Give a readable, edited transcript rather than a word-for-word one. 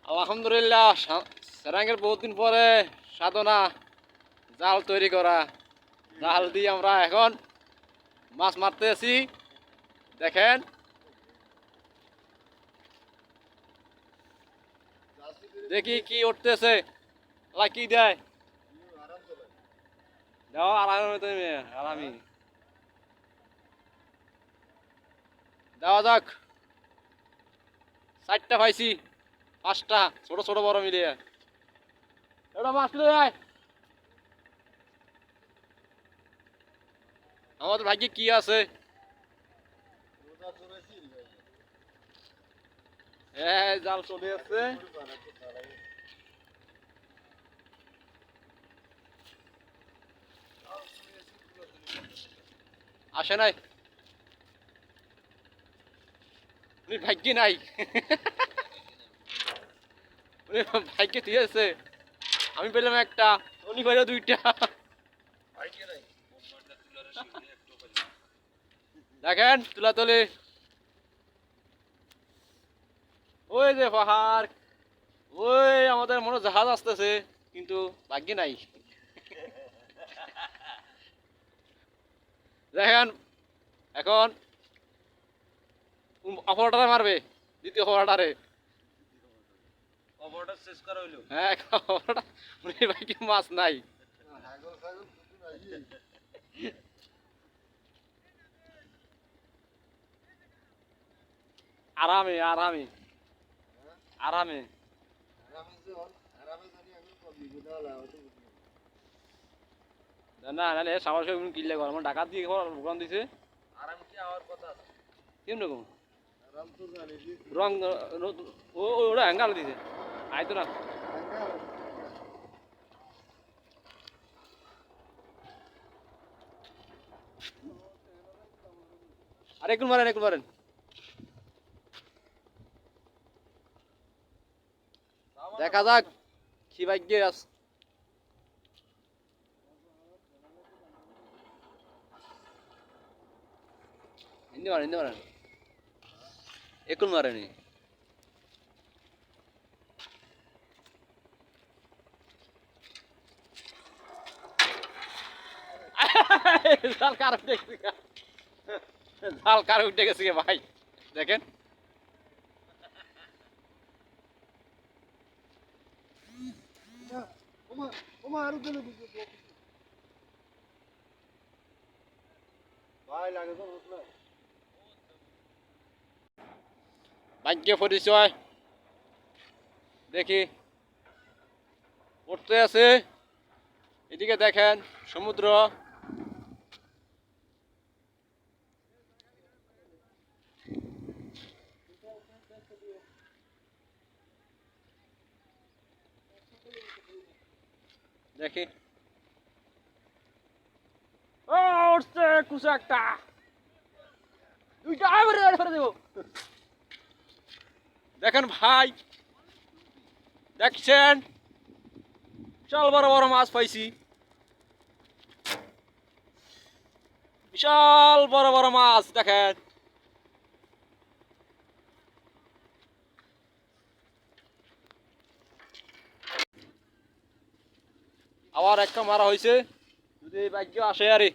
আলহামদুলিল্লাহ সেরাঙ্গের বহুত দিন পরে সাধনা জাল তৈরি করা। জাল দিয়ে আমরা এখন মাছ মারতে আছি। দেখেন দেখি কি উঠতেছে, কি দেয় দাও। আরামি দেওয়া যাক। 4টা পাইছি, 5টা ছোট ছোট বড় মিলিয়ে। এটা মাছ লই আয়। আমাদের ভাগ্যে কি আছে? হ্যাঁ, জাল চলে আসছে। আসে নাই, উনি ভাগ্যে নাই। উনি ভাগ্যে ঠিক আছে। আমি পেলাম একটা, উনি পাইল 2টা। দেখেন তুলা তুলি, ওই যে পাহাড়, ওই আমাদের মনে জাহাজ আসতেছে, কিন্তু ভাগ্যে নাই। দেখেন এখন অপরাটারে মারবে, দ্বিতীয় অপরাটারে। অপরটা শেষ করা হইলো। হ্যাঁ, অপরাটা উনি ভাগ্যে মাছ নাই। আরামে আরামে আরামে। না না সামার কিনলে আমার ডাকাত দিয়ে ভোগান দিছে। আরাম কি আওয়ার কথা আছে? কেমন রকম রং ওটা হ্যাঙ্গাল দিছে, আইতো না। আর একটু মারেন, একটু মারেন। দেখা যাক কি ভাগ্যে আছে। হিন্দি মারেন, হিন্দি মারেন, একটু মারেনি। জাল কার উঠে গেছে, জাল কার উঠে গেছে ভাই। দেখেন ভাগ্যে পরিচয়। দেখি উঠতে আছে। এদিকে দেখেন সমুদ্র। দেখি ও উঠছে কুচা একটা, 2টা ফেলে দেবো। দেখেন ভাই, দেখছেন বিশাল বড় বড় মাছ পাইছি, বিশাল বড় বড় মাছ। দেখেন আবার একটা মারা হয়েছে, যদি ভাগ্য আসে আরে।